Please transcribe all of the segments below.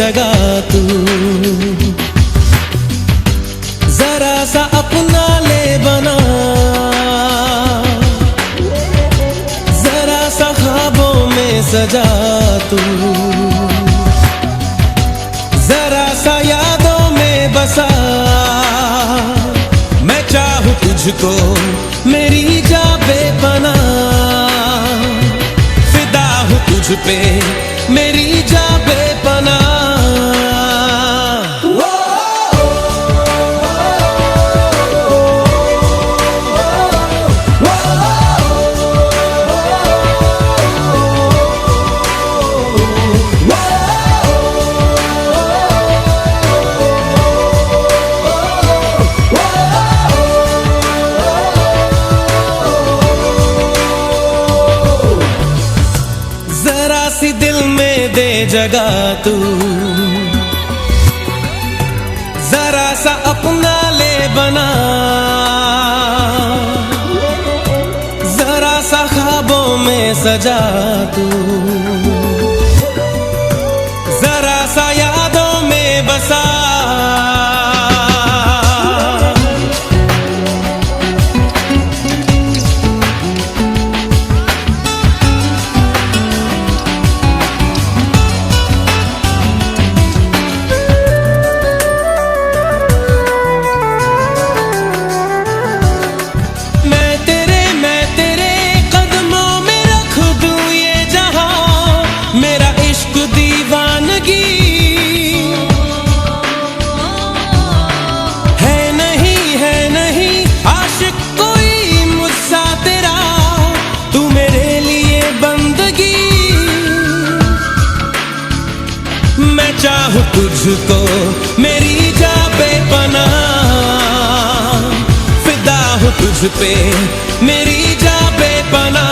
जगह तू, जरा सा अपना ले बना, जरा सा ख्वाबों में सजा तू, जरा सा यादों में बसा। मैं चाहूं तुझको मेरी जा बेपना, फिदा हूं तुझ पे मेरी जा बेपना। जरा सी दिल में दे जगह तू, जरा सा अपना ले बना, जरा सा ख्वाबों में सजा तू, जरा सा यादों में बसा। मैं चाहूं तुझको मेरी जा बेपना, फिदा हूं तुझ पे मेरी जा बेपना।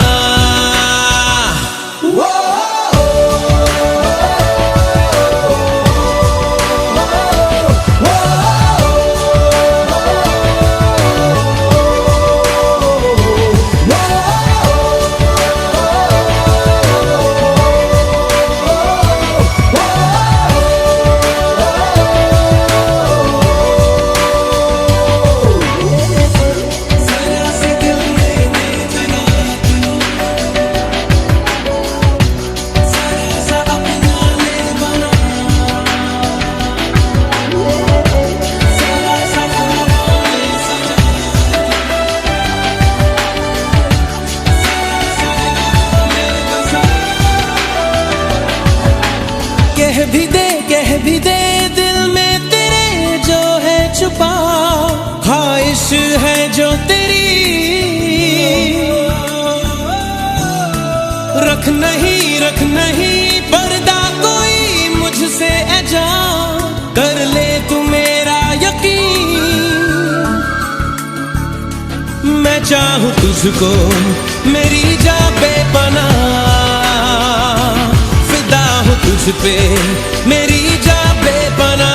कह भी दे दिल में तेरे जो है छुपा, ख्वाहिश है जो तेरी, रख नहीं पर्दा कोई मुझसे ऐजा, कर ले तू मेरा यकीन। मैं चाहूं तुझको मेरी जा बेपना, फिदा हूं तुझ पे मेरी जा बेपना।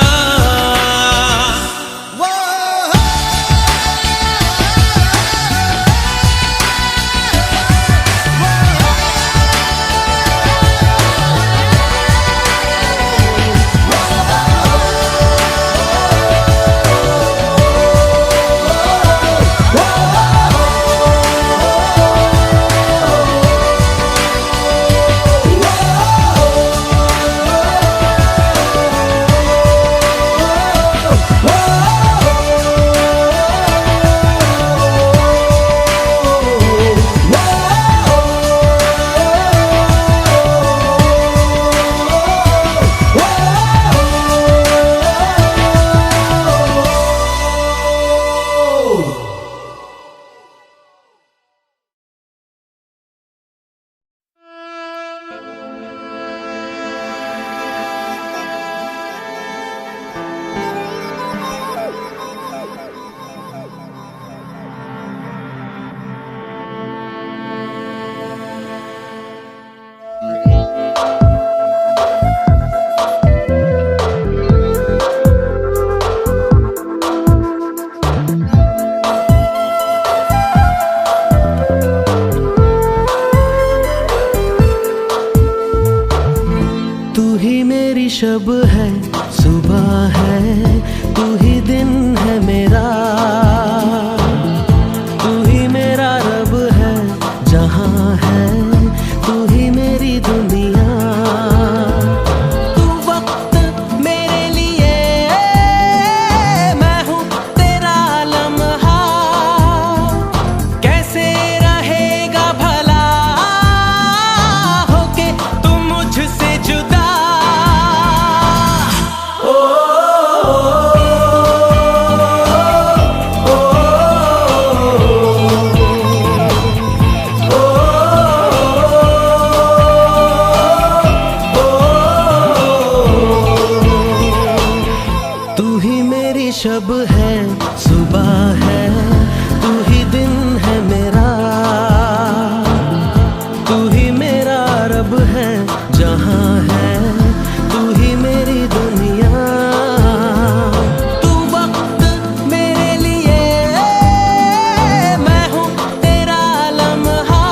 शब है, सुबह है, तू ही दिन है मेरा, तू ही मेरा रब है, जहां है तू ही मेरी दुनिया। तू वक्त मेरे लिए, मैं हूँ तेरा लम्हा, कैसे रहेगा भला होके तू मुझसे जुदा। शब है, सुबह है, तू ही दिन है मेरा, तू ही मेरा रब है, जहां है तू ही मेरी दुनिया। तू वक्त मेरे लिए, मैं हूँ तेरा लम्हा,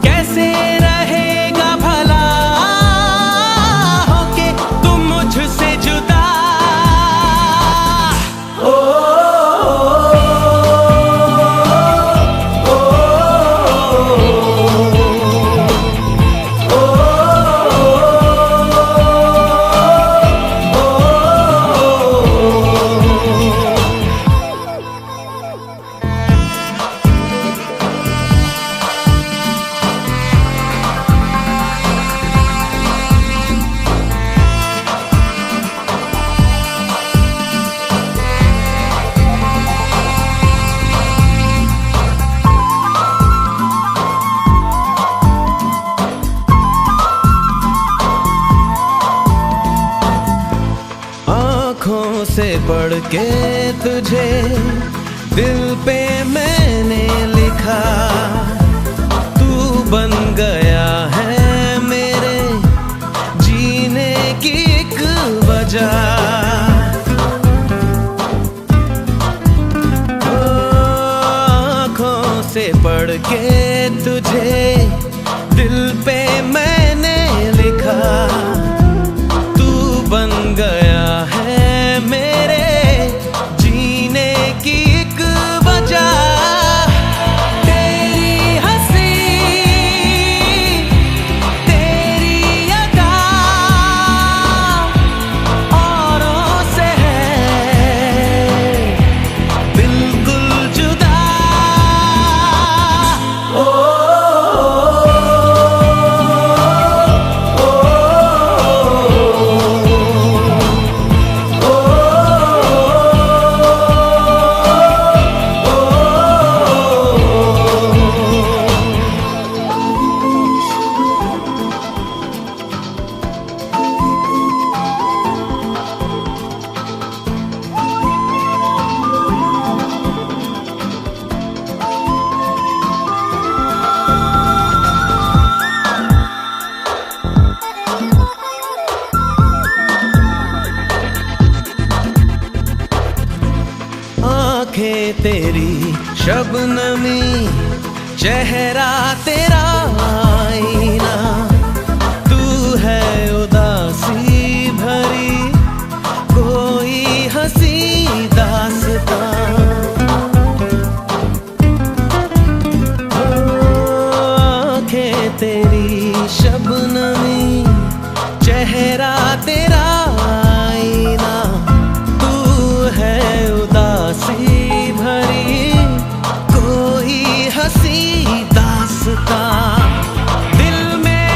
कैसे रहेगा भला होके तू मुझसे जुदा। आँखों से पढ़ के तुझे दिल पे मैंने लिखा, तू बन गया है मेरे जीने की एक वजह। आँखों से पढ़ के तुझे दिल पे मैंने लिखा, तू बन गया है मेरे जीने की एक वजह। तेरी हंसी, तेरी अदा औरों से है बिल्कुल जुदा। आँखें तेरी शबनमी, चेहरा तेरा आईना, तू है उदासी भरी कोई हंसी दास्तां। आँखें तेरी शबनमी, चेहरा तेरा आईना, तू है उदासी भरी कोई हंसी दास्तां। दिल में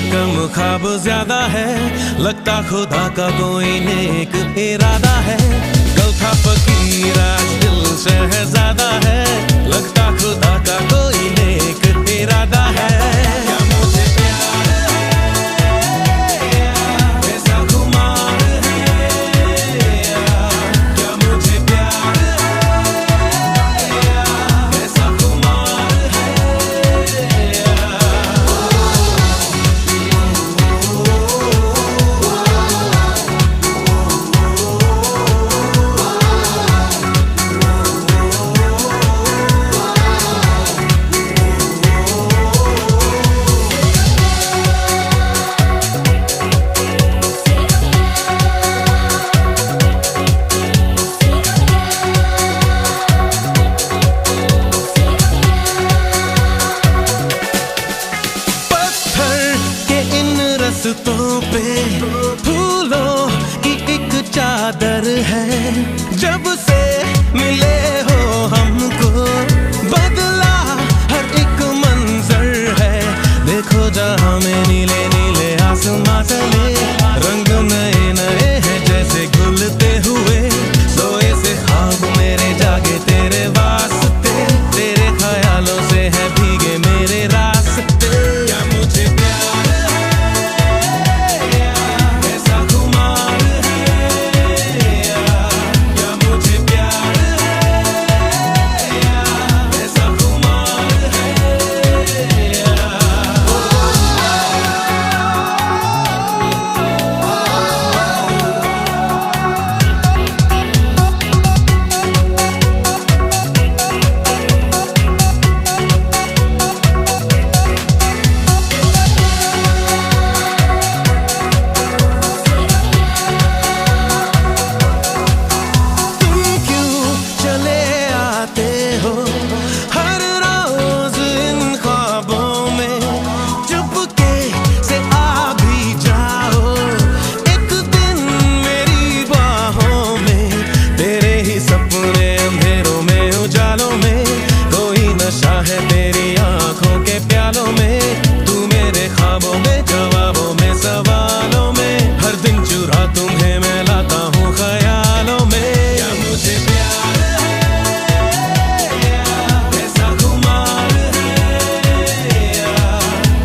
कम ख्वाब ज्यादा है, लगता खुदा का कोई नेक इरादा है। कल था फकीर आज दिल शहजादा है, लगता खुदा का कोई नेक इरादा है। क्या मुझे प्यार है, ऐसा खुमार है, क्या मुझे प्यार है, ऐसा खुमार है। रास्तों पे फूलों की एक चादर है, जब से मिले हो हमको बदला हर एक मंजर है। देखो जहाँ में नीले नीले आसमां तले, रंग नए नए हैं जैसे घुलते हुए। सोए से ख्वाब मेरे जागे तेरे वास्ते, तेरे ख्यालों से है भीगे मेरे रास्ते। क्या मुझे प्यार है तेरी आंखों के प्यालों में, तू मेरे ख्वाबों में जवाबों में सवालों में, हर दिन चुरा तुम्हें मैं लाता हूँ ख्यालों में। क्या मुझे प्यार है, ऐसा खुमार है,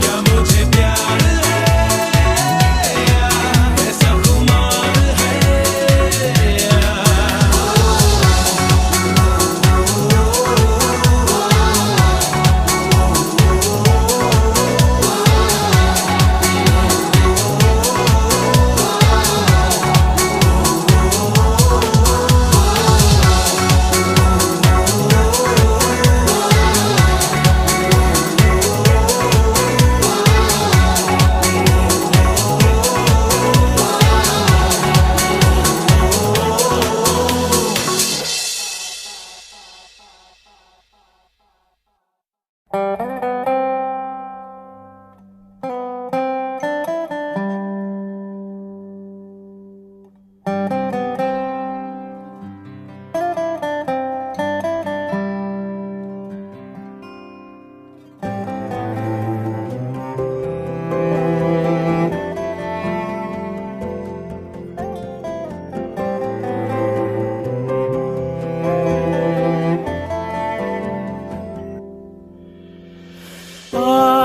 क्या मुझे प्यार है, ऐसा खुमार है।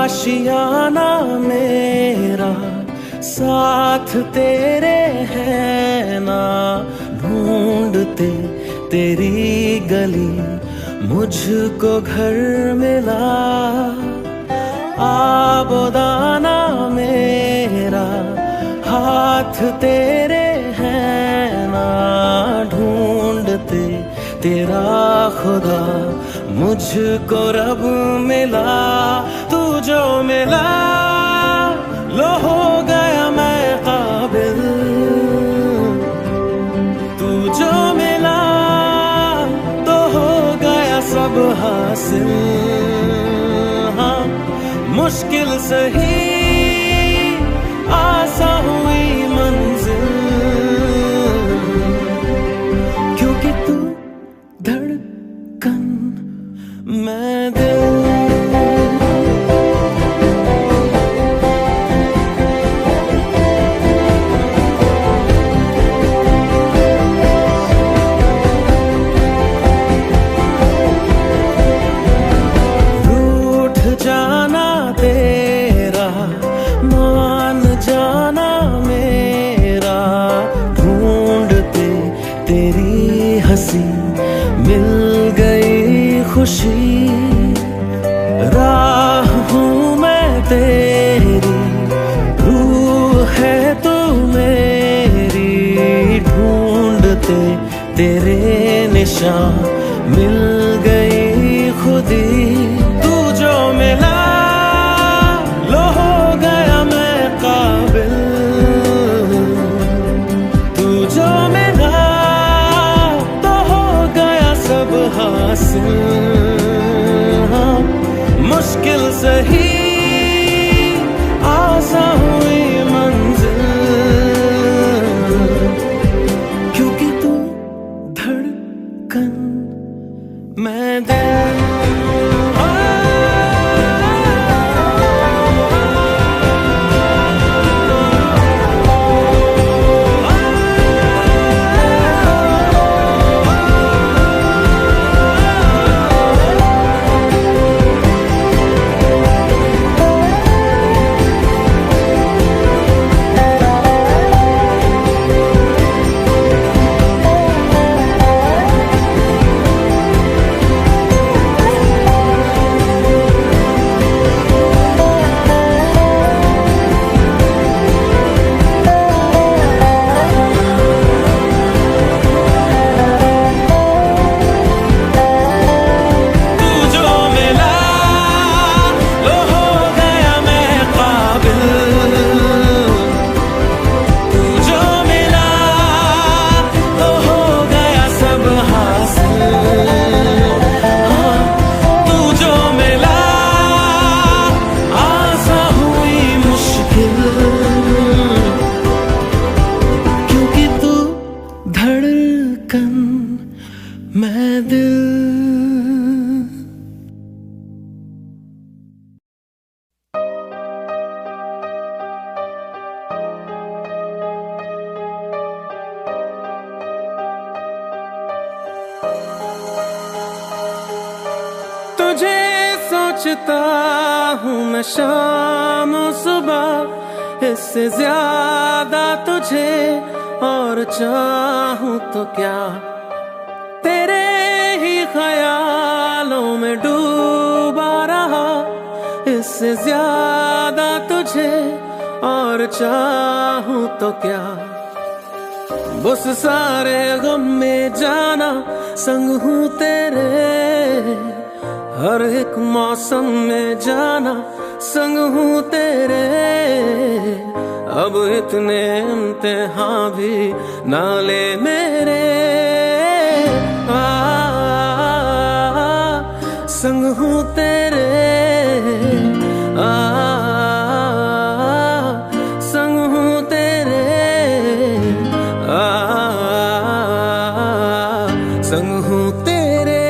आशियाना मेरा साथ तेरे है ना, ढूंढते तेरी गली मुझको घर मिला। आबोदाना मेरा हाथ तेरे है ना, ढूंढते तेरा खुदा मुझको रब मिला। तू जो मिला लो हो गया मैं काबिल, तू जो मिला तो हो गया सब हासिल। हाँ मुश्किल सही आसा हुई मंजिल, क्योंकि तू धड़कन मैं दिल। तेरे निशान मिल गई खुदी। तू जो मिला लो हो गया मैं काबिल, तू जो मिला तो हो गया सब हासिल। हाँ, मुश्किल सही आसान हुई मंजिल, क्योंकि तू धड़कन मैं दिल। मैं दिल। तुझे सोचता हूँ मैं शाम सुबह, इससे ज्यादा तुझे और चाहूँ तो क्या। तेरे ही ख्यालों में डूबा रहा, इससे ज्यादा तुझे और चाहूँ तो क्या। बस सारे गम में जाना संग हूँ तेरे, हर एक मौसम में जाना संग हूँ तेरे। अब इतने इम्तिहान भी ना ले मेरे, संग हूँ तेरे, संग हूँ तेरे, संग हूँ तेरे।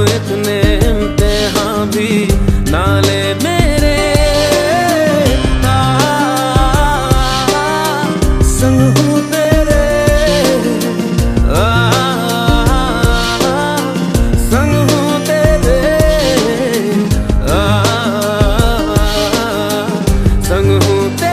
इतने इम्तिहान भी ना ले मेरे। संग हूँ तेरे, संग हूँ तेरे, संग हूँ तेरे।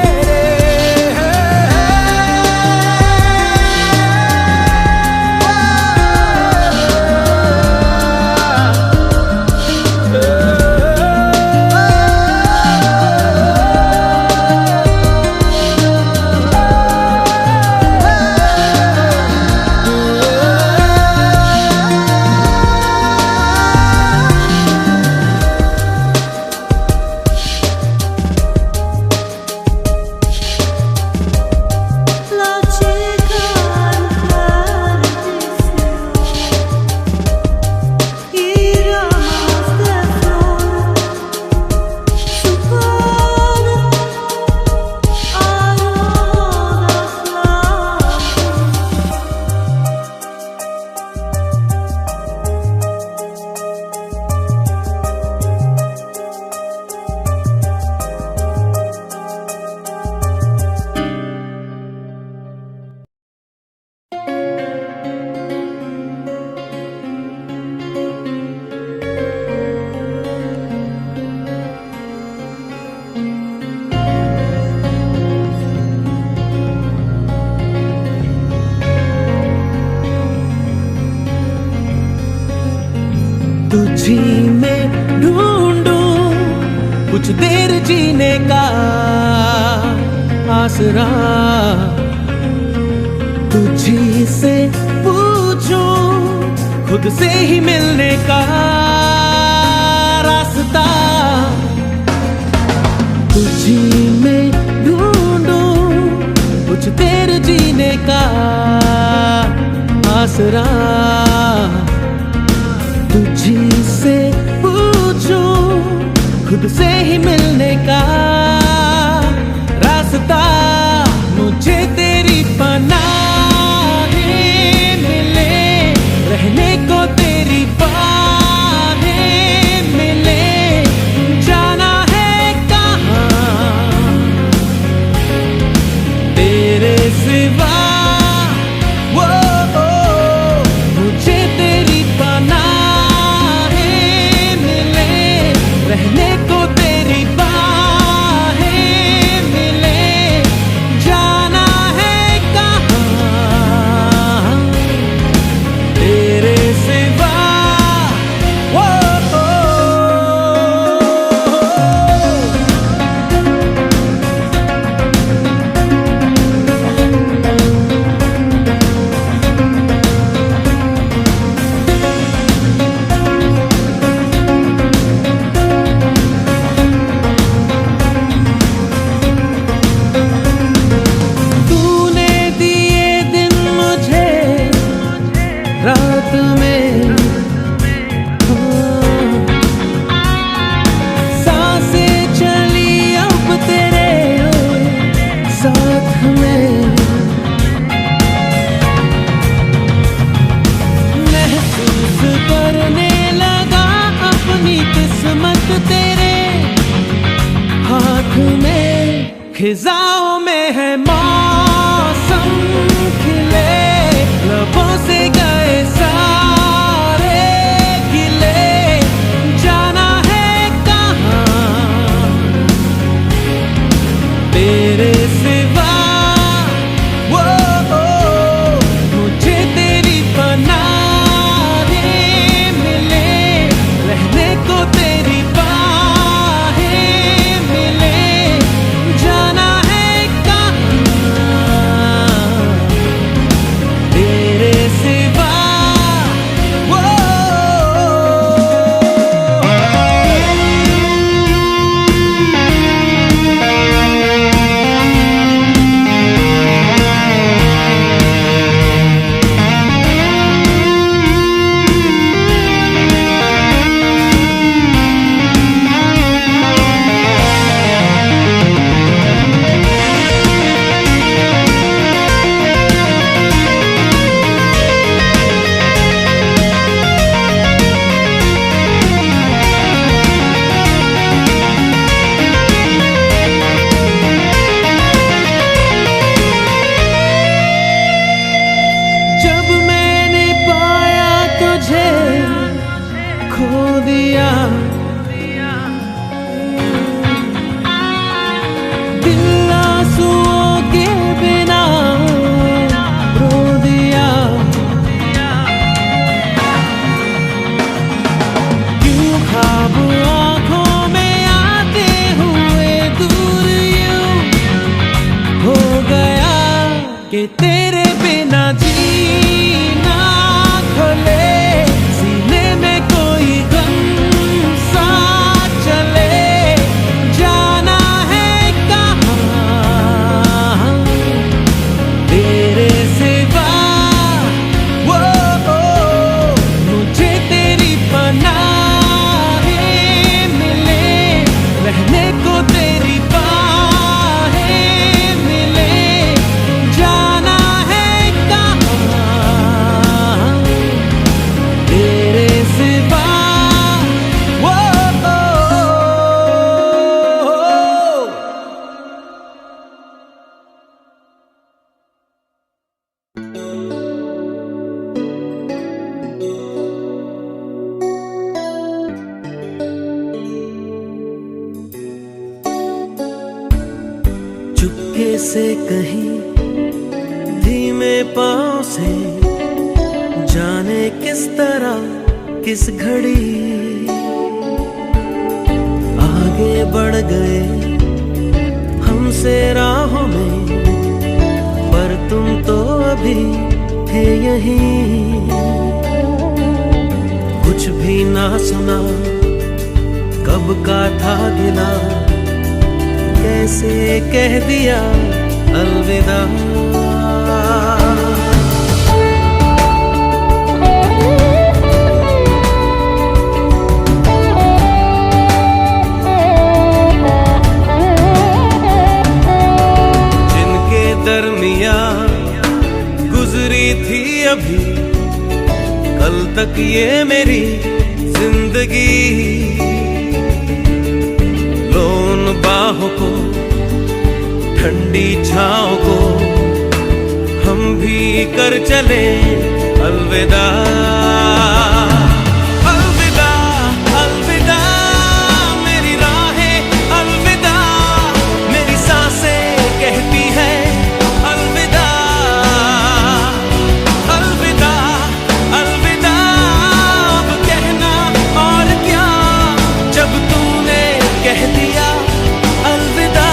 तुझी में ढूंढूं कुछ देर जीने का आसरा, तुझी से पूछूं खुद से ही मिलने का रास्ता। तुझी में ढूंढूं कुछ देर जीने का आसरा, तुझी से पूछूं खुद से ही मिलने का रास्ता। मुझे तेरी पनाह मिले, रहने को तेरी बाहें मिले, जाना है कहाँ तेरे सिवा। मुझे तेरी पनाह रहने को तेरी बाहें मिले, जाना है कहाँ तेरे सिवा। रात में सांसें चली अब तेरे साथ में, महसूस करने लगा अपनी किस्मत तेरे हाथ में। खिजाओं में है मौसम खिले, लबों से गए सारे गिले, जाना है कहाँ तेरे सिवा। मुझे तेरी पनाह मिले, रहने को तेरी बाहें मिले, जाना है दिया। दिल आंसुओं के बिना रो दिया। क्यों ख्वाब आँखों में आते हुए दूर यूं हो गया कि तेरे बिना जीना खोले सीने में कोई गम सा चले। जाना है कहाँ तेरे सिवा, वो मुझे तेरी पनाहें मिले, रहने को तेरी बाहें मिले। जाना है कहाँ तेरे सिवा, वो चुपके से कहीं धीमे पाँव से जाने किस तरह किस घड़ी आगे बढ़ गए हमसे राहों में, पर तुम तो अभी थे यहीं। कुछ भी ना सुना कब का था गिला, कैसे कह दिया अलविदा। जिनके दरमिया गुजरी थी अभी कल तक ये मेरी जिंदगी, लो उन बाहों को ठंडी छाँव को हम भी कर चले अलविदा। अलविदा अलविदा मेरी राहें, अलविदा मेरी सांसें कहती है अलविदा। अलविदा अलविदा अब कहना और क्या, जब तूने कह दिया अलविदा।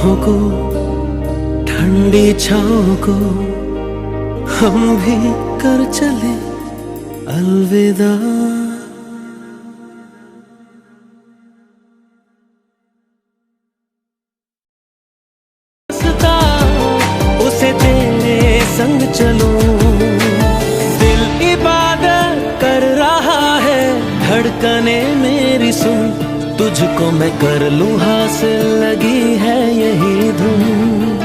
बाहों को, ठंडी छाँव को हम भी कर चले अलविदा। उसे तेरे संग चलूं, दिल इबादत कर रहा है, धड़कने मेरी सुन, तुझको मैं कर लूं हासिल, लगी है यही धुन।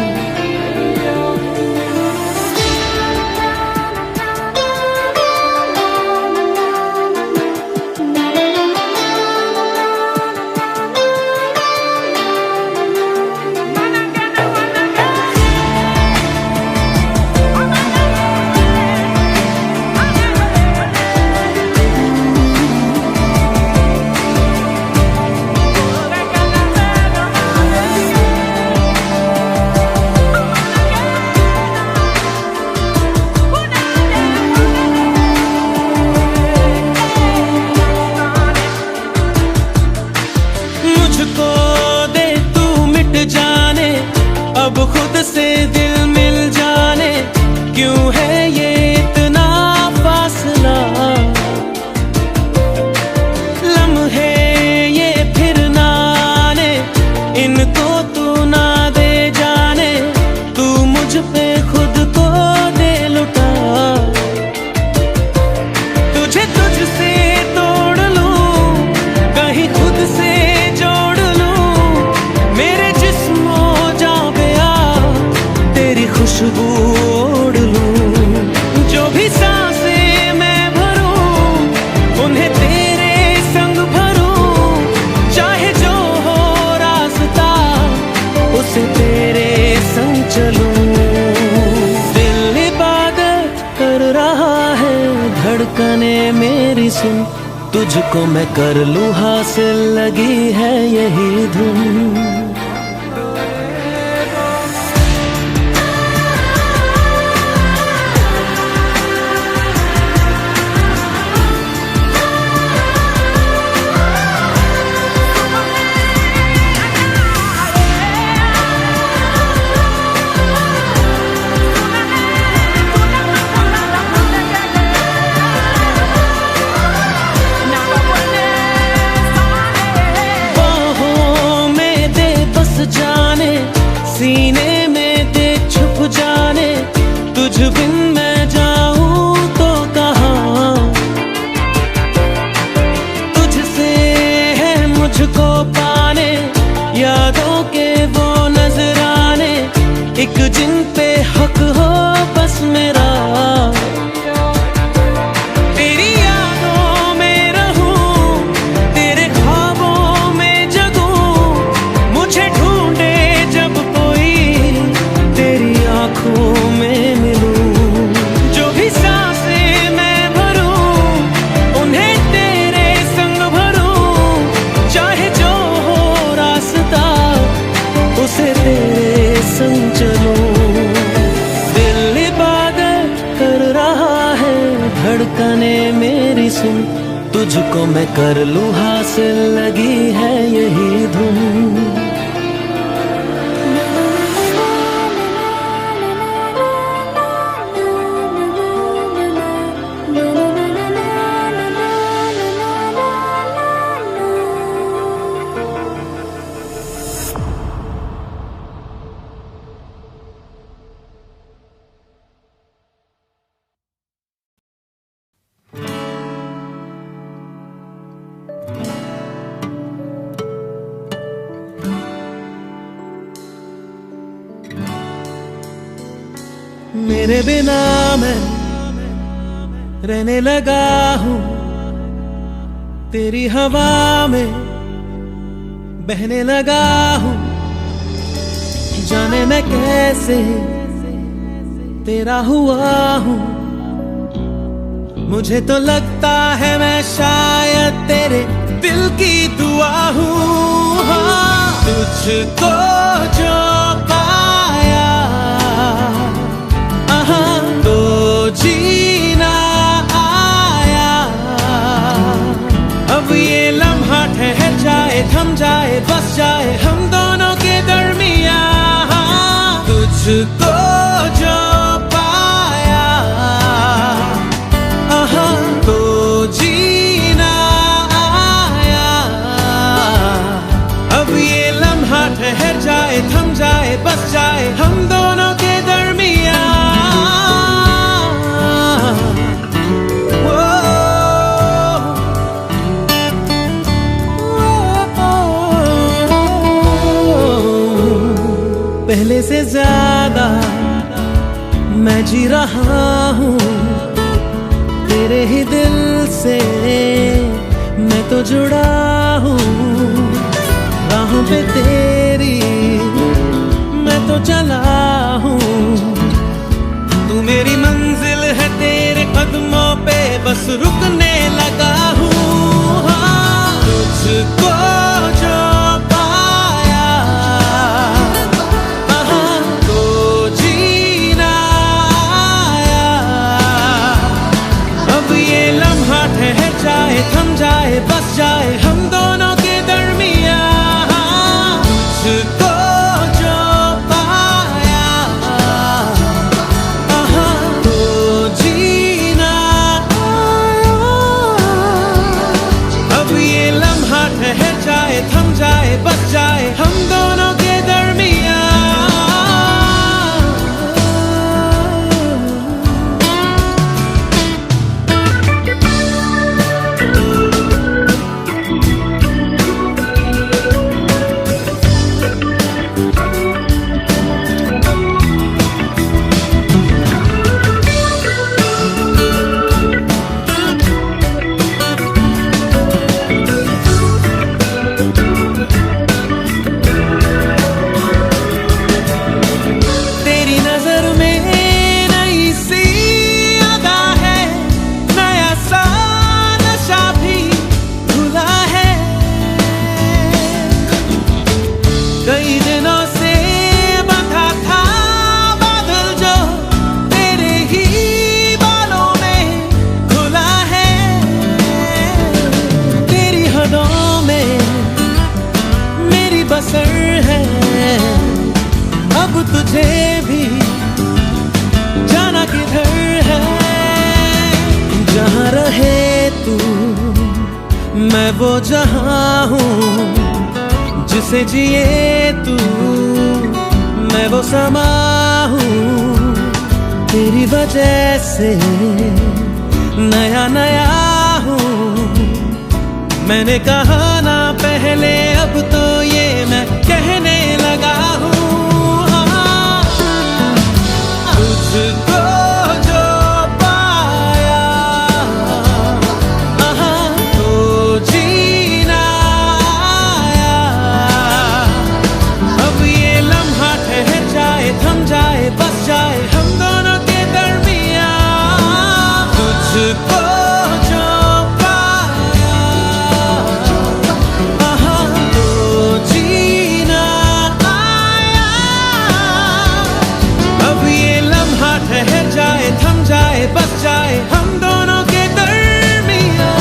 अब खुद से दिल मिल जाने, क्यों है ये इतना फासला, लम्हे ये फिर ना आने, इनको तू ना दे जाने, तू मुझ पे खुद को दे लुटा, तुझे तुझसे तोड़ लूं, कहीं खुद से जोड़ लूं, मेरे जिस्मों खुशबू ओढ़ लूं, जो भी सांसें मैं भरूं, उन्हें तेरे संग भरूं, चाहे जो हो रास्ता, उसे तेरे संग चलूं। दिल इबादत कर रहा है, धड़कने मेरी सुन, तुझको मैं कर लूं हासिल, लगी है यही धुन। जाने सीने में दे छुप जाने, तुझ बिन मैं जाऊं तो कहाँ, तुझसे है मुझको पाने, यादों के वो नजराने, एक जिन पे हक हो बस मेरा, तेरी यादों में रहूं, तेरे ख्वाबों में जगूं, मुझे ढूंढे जब कोई, तेरी आंखों में मिलूं, जो भी सांसें मैं भरूं, उन्हें तेरे संग भरूं, चाहे जो हो रास्ता, उसे तेरे संग चलूं। दिल इबादत कर रहा है, धड़कने मेरी सुन, तुझको मैं कर लूं हासिल, लगी है यही धुन। मेरे बिना मैं रहने लगा हूँ, तेरी हवा में बहने लगा हूँ, जाने मैं कैसे तेरा हुआ हूँ, मुझे तो लगता है मैं शायद तेरे दिल की दुआ हूँ। हाँ, तुझको जो पाया तो जीना आया, अब ये लम्हा ठहर जाए, थम जाए, बस जाए हम दोनों के दरमियाँ। पहले से ज्यादा मैं जी रहा हूँ तेरे ही दिल से, मैं तो जुड़ा हूँ राहों पे तेरी, मैं तो चला हूँ। तू मेरी मंजिल है, तेरे कदमों पे बस रुकने लगा हूँ। हाँ, तुझको जो पाया तो जीना आया। अब ये लम्हा ठहर जाए, थम जाए, बस जाए हम दोनों के दरमियाँ। तुझको जो पाया तो जीना आया। अब ये लम्हा ठहर जाए, थम जाए, बस जाए हम दोनों के दरमियाँ। कई दिनों से बंधा था बादल जो तेरे ही बालों में खुला है। तेरी हदों में मेरी बसर है, अब तुझे भी जाना किधर है। जहाँ रहे तू मैं वो जहाँ हूँ, जिसे जिए तू मैं वो समा हूँ। तेरी वजह से नया नया हूँ, मैंने कहा ना पहले, अब तो ये मैं कहने लगा हूँ। तुझको जो पाया तो जीना आया। अब ये लम्हा ठहर जाए, थम जाए, बस जाए हम दोनों के दरमियाँ। तुझको जो पाया तो जीना आया। अब ये लम्हा ठहर जाए, थम जाए, बस जाए हम दोनों के दरमियाँ।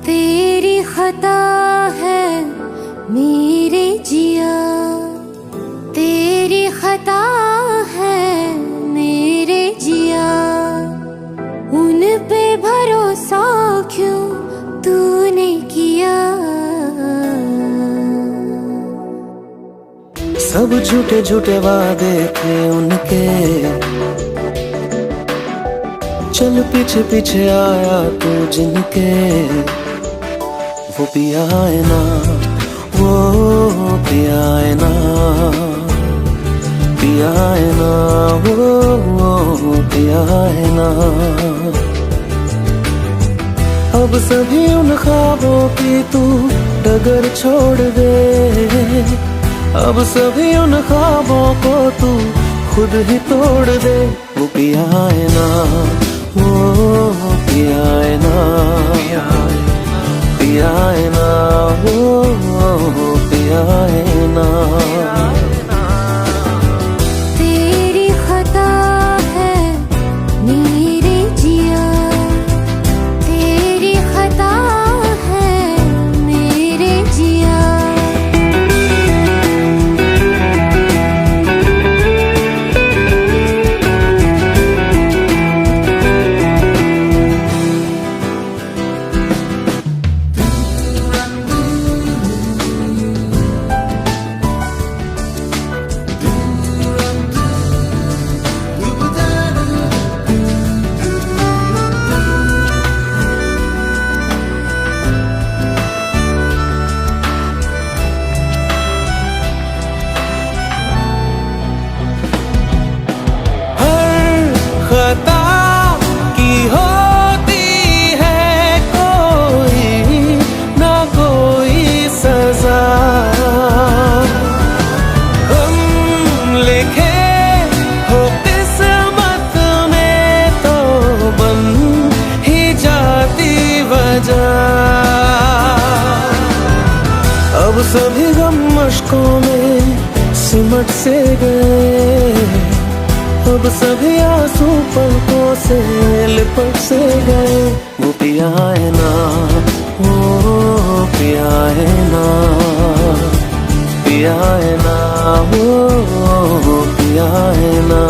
तेरी खता है मेरे जिया, तेरी खता है मेरे जिया। उन पे भरोसा क्यों तूने किया। सब झूठे झूठे वादे थे उनके, चल पीछे पीछे आया तू जिनके। वो पिया है ना, वो पिया है ना, पिया है ना, वो पिया है ना। अब सभी उन ख्वाबों की तू डगर छोड़ दे। अब सभी उन ख्वाबों को तू खुद ही तोड़ दे। वो पिया है ना, वो पिया है ना, पिया है ना, वो पिया है ना। अब सभी गम मशकों में सिमट से गए, अब सभी आंसू पलकों से लिपट से गए। वो पिया है ना, वो पिया है ना, पिया है ना, वो पिया है ना।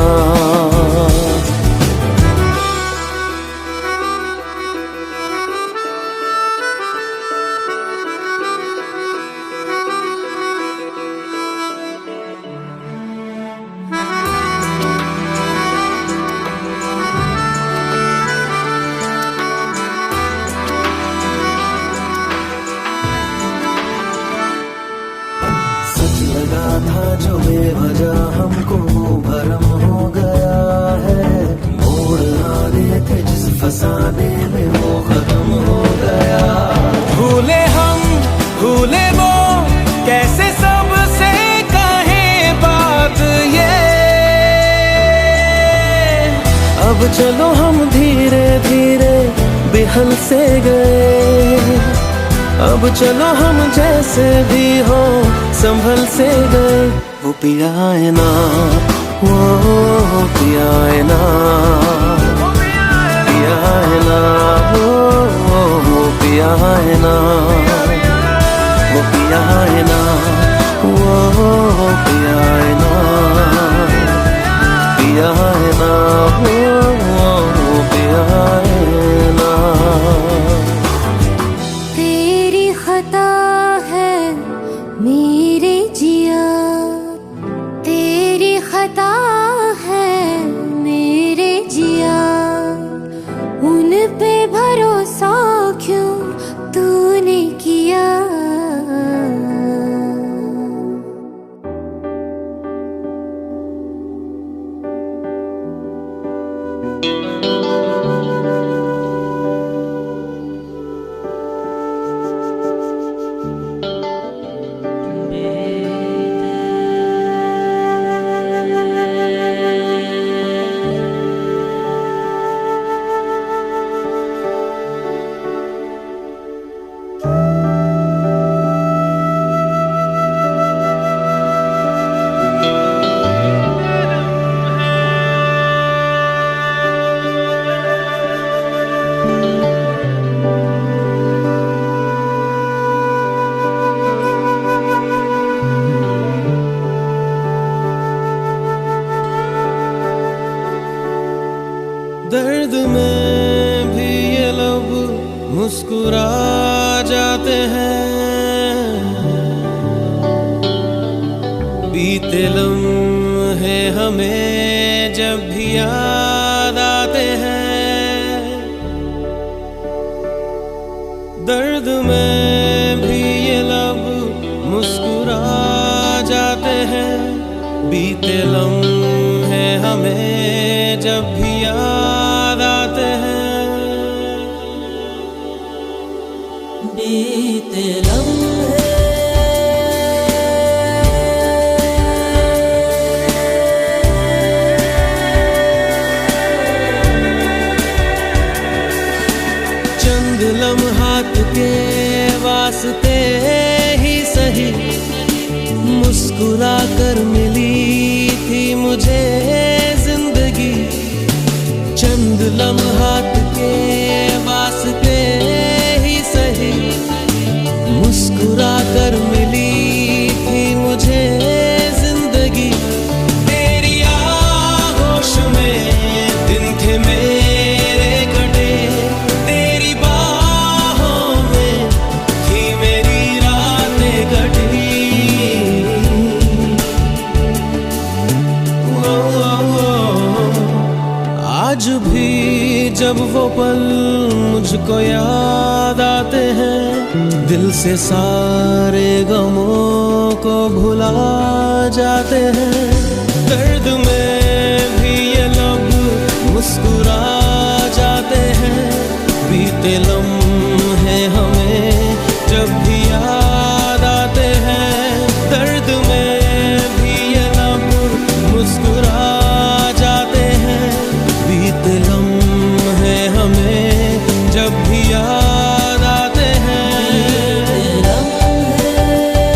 लगा था जो बेवजह हमको भरम हो गया है, मोड़ आने थे जिस फसाने में वो खत्म हो गया। भूले हम भूले वो, कैसे सबसे कहे बात ये। अब चलो हम धीरे धीरे बिहल से गए, अब चलो हम जैसे भी हो संभल से गए। वो पिया है ना, वो पिया है ना, पिया है ना, वो पिया है ना, वो पिया है ना, वो पिया है ना, पिया है ना, वो पिया है ना। मेरे जिया तेरी खता है, मेरे जिया उन पे भरोसा क्यों तूने किया। दर्द में भी ये लब मुस्कुरा जाते हैं, बीते लम्हे हमें जब भी याद आते हैं। दर्द में भी ये लब मुस्कुरा जाते हैं, बीते लम्हे हमें जब भी याद आते हैं। बीते लम्हे चंद लम्हात के वास्ते ही सही मुस्कुरा कर मिली थी मुझे जिंदगी। चंद लम्हात के वास्ते ही सही मुस्कुरा कर मिली थी मुझे जिंदगी। तेरी आगोश में दिन थे मेरे कटे, तेरी बाहों में थी मेरी रातें कटी। आज भी जब वो पल मुझको याद आते हैं, दिल से सारे गमों को भुला जाते हैं। दर्द में भी ये लब मुस्कुरा जाते हैं, बीते लम्हे हमें जब भी याद आते हैं। दर्द में भी ये लब मुस्कुरा जाते हैं, बीते लम्हे हमें जब भी याद आते हैं। बीते लम्हे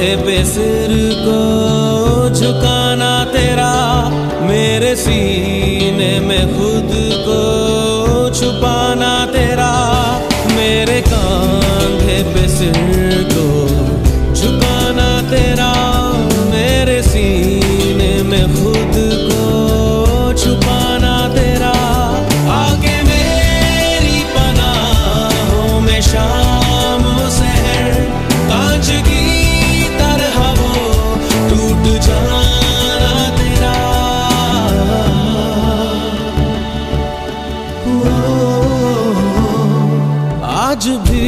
कंधे पे सिर को झुकाना तेरा, मेरे सीने में खुद को छुपाना तेरा, मेरे कंधे पे सिर को झुकाना तेरा, मेरे सीने में खुद को छुपाना तेरा। आगे मेरी पनाहों में शाम सहर, कांच की तरह वो टूट जाना तेरा। आज भी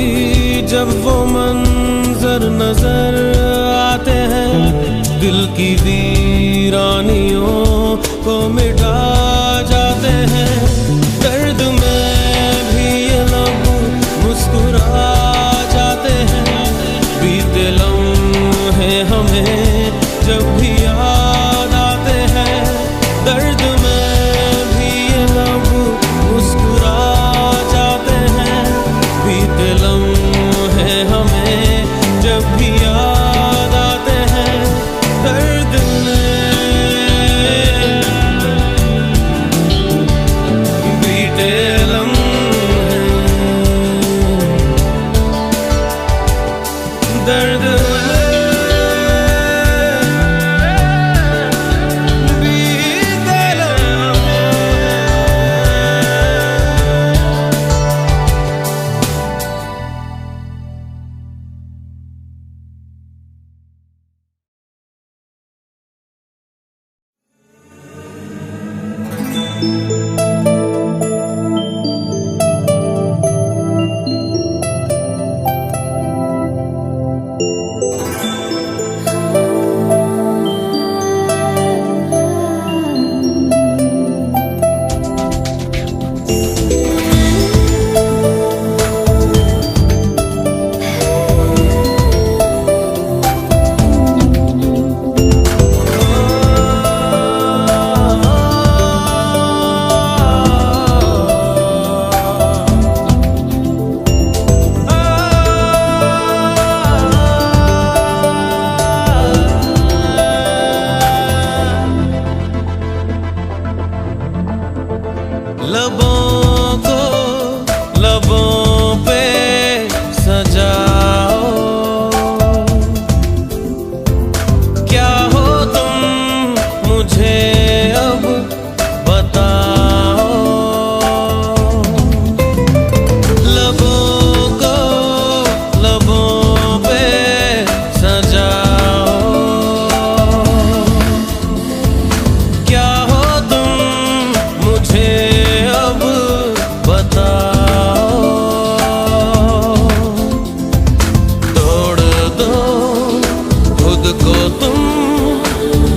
जब वो मंजर नजर आते हैं, दिल की वीरानियों को मिटा जाते हैं। दर्द में भी ये लब मुस्कुरा जाते हैं, बीते लम्हे हमें जब भी याद आते हैं। दर्द में भी ये लब मुस्कुरा जाते हैं, बीते लम्हे हमें जब भी याद आते हैं। दर्द बीते लम्हे, दर्द बीते लम्हे। लबों को लबों पे सजाओ, क्या हो तुम मुझे अब बताओ। लबों को लबों पे सजाओ, क्या हो तुम मुझे अब बताओ। तोड़ दो खुद को तुम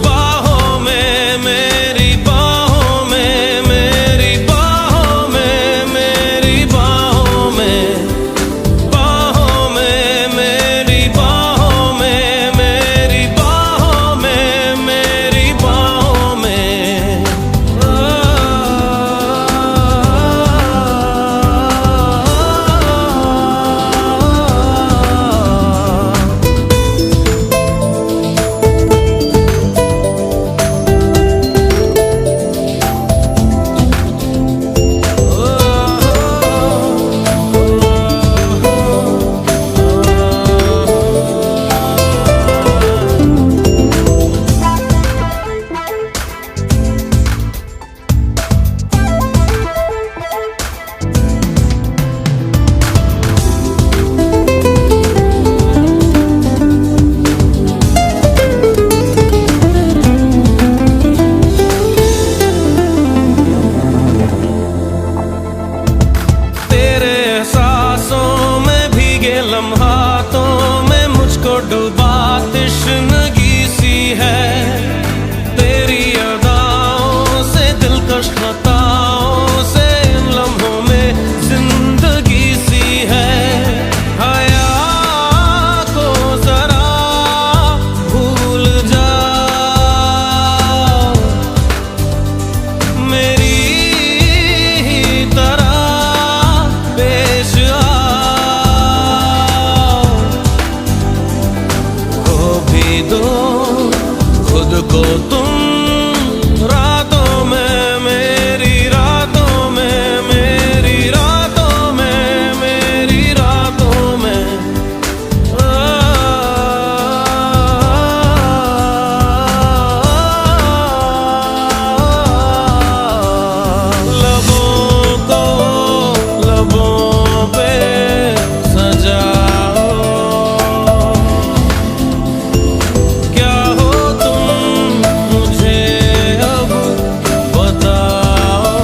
बाहों में, मेरी बाहों में, मेरी बाहों में, मेरी बाहों में, बाहों में, मेरी बाहों में, मेरी बाहों में, मेरी बाहों में। दो खुद को तुम रातों में, मेरी रातों में, मेरी रातों में, मेरी रातों में। लबों को लबों पे सजाओ, क्या हो तुम मुझे अब बताओ।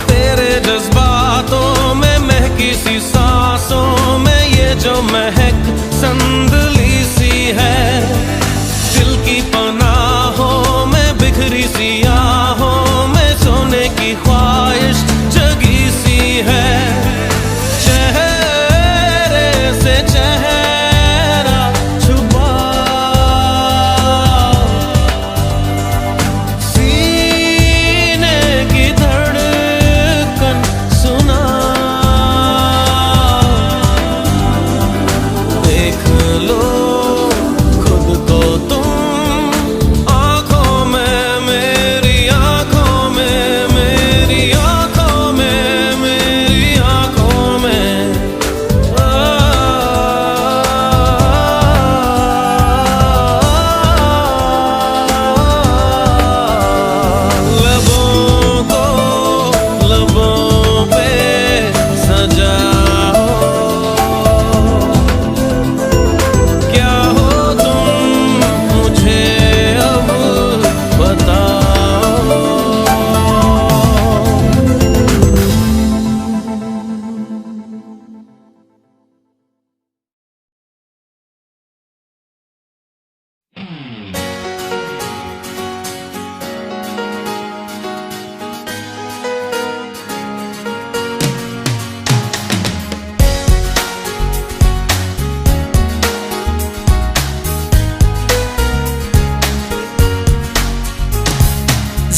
तेरे जज्बातों में महकी सी सांसों में ये जो महक संदली सी है, दिल की पनाहों में बिखरी सी आहों में सोने की ख्वाहिश जगी सी है। चेहरे से चेहरा छुपा, सीने की धड़कन सुना, देख लो खुद को तुम आँखों में, मेरी आँखों में, मेरी आँखों में, मेरी आँखों में। लबों को लबों पे सजाओ, क्या हो तुम मुझे अब बताओ।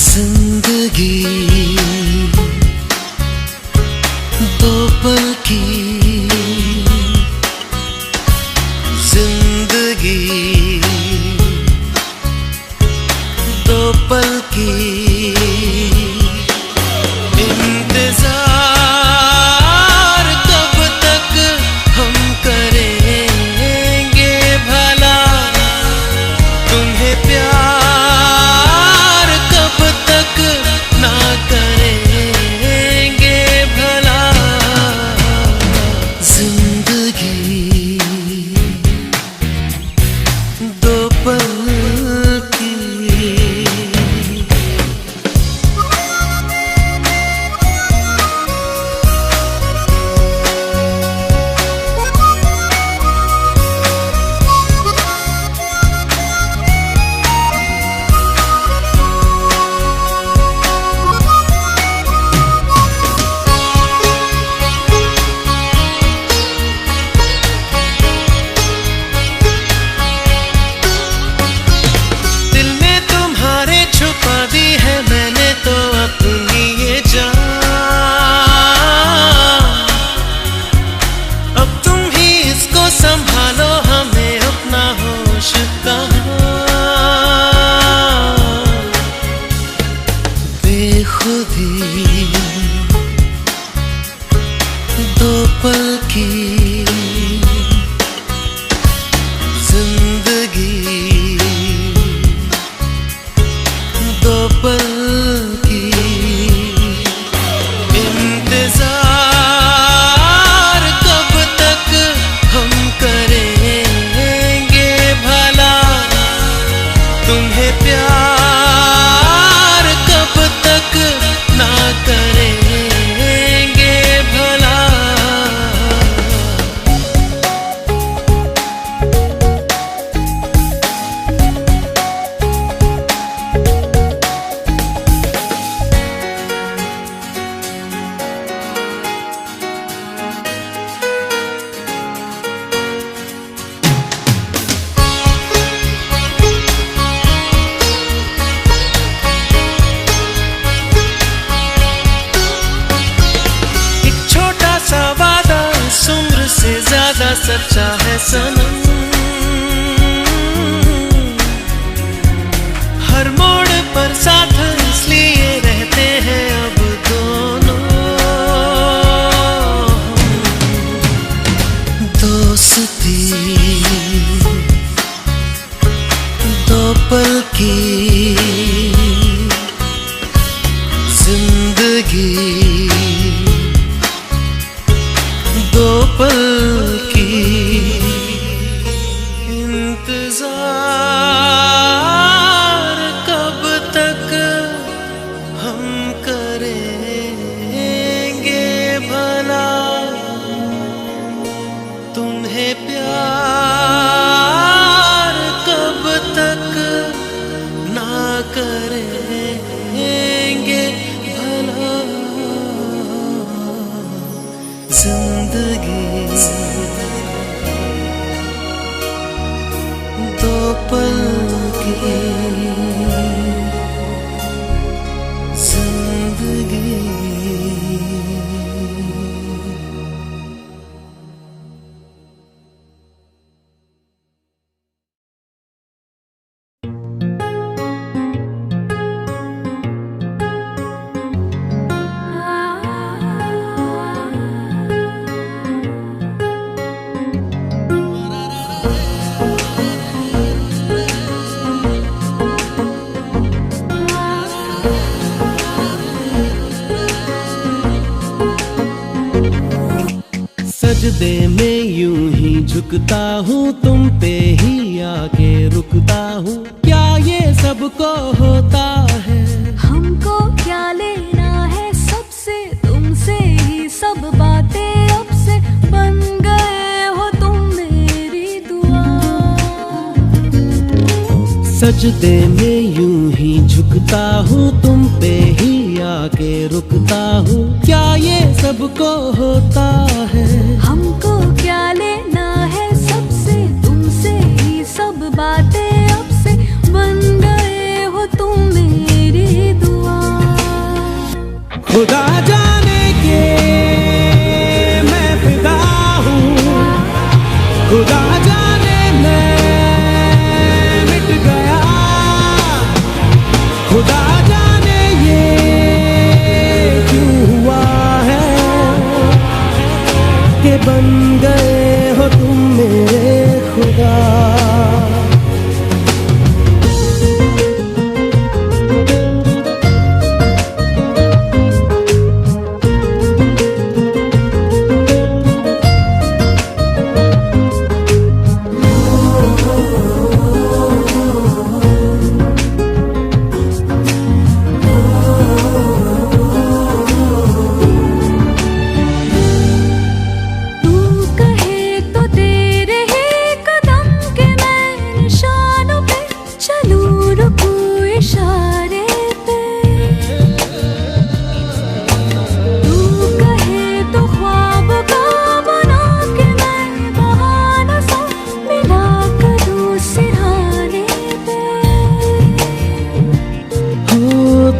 जिंदगी दो पल की, जिंदगी दो पल की, इंतजार कब तक हम करेंगे भला, तुम्हें प्यार कब तक ना करेंगे भला। जिंदगी सच्चा है सनम। हर मोड़ पर साथ इसलिए रहते हैं अब दोनों। दोस्ती दो पल की, जिंदगी दो पल की। इंतजार कब तक हम करेंगे भला, तुम्हें प्यार कब तक ना करेंगे भला। जिंदगी दो पल की, जिंदगी। सजदे में यूं ही झुकता हूँ, तुम पे ही आके रुकता हूँ। क्या ये सबको होता है? हमको क्या लेना है सबसे, तुमसे ही सब बातें अब से बन गए हो तुम मेरी दुआ। सजदे में यूं ही झुकता हूँ, तुम पे ही आके रुकता हूँ। क्या ये सबको होता है? हमको क्या लेना है सबसे, तुमसे ही सब बातें अब से बन गए हो तुम मेरी दुआ। खुदा जाने के मैं फिदा हूँ, खुदा जाने मैं मिट गया। खुदा जाने ये क्यों हुआ है कि बन गए हो तुम मेरे खुदा।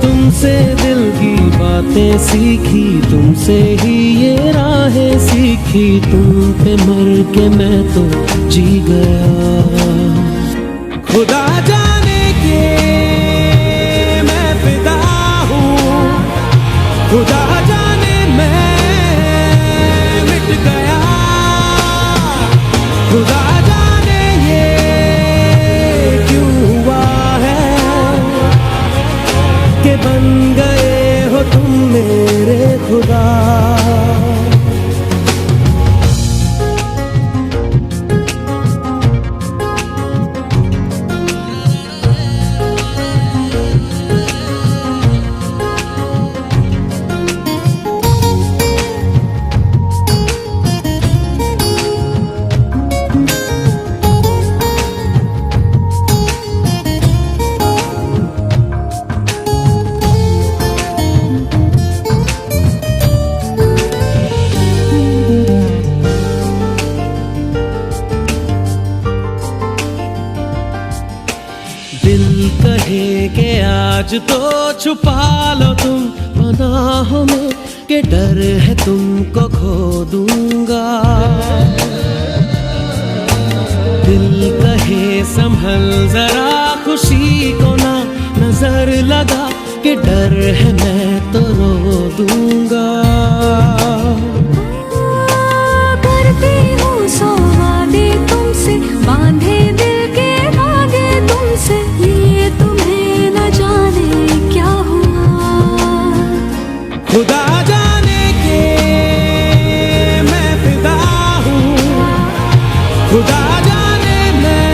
तुमसे दिल की बातें सीखी, तुमसे ही ये राहें सीखी। तुम पे मर के मैं तो जी गया। खुदा जाने के मैं फिदा हूँ, खुदा जाने मैं मिट गया। खुदा जाने ये क्यों हुआ है कि बन गए हो तुम मेरे खुदा। दिल कहे के आज तो छुपा लो तुम पनाहों में, के डर है तुमको खो दूंगा। दिल कहे संभल जरा, खुशी को ना नजर लगा कि डर है मैं तो रो दूंगा। करती हूँ सौ वादे तुमसे, बांधे दिल के धागे तुमसे, ये तुम्हें न जाने क्या हुआ। खुदा जाने के मैं फिदा हूँ, खुदा जाने मैं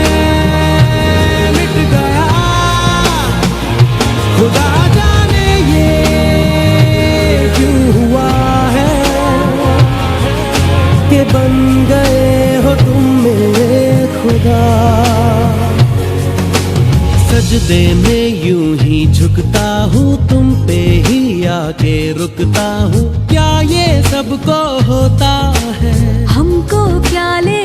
मिट गया, खुदा जाने ये क्यों हुआ है कि बन गए हो तुम मेरे खुदा। सजदे में यूं ही झुकता हूँ, तुम पे ही आके रुकता हूँ, क्या ये सबको होता है? हमको क्या ले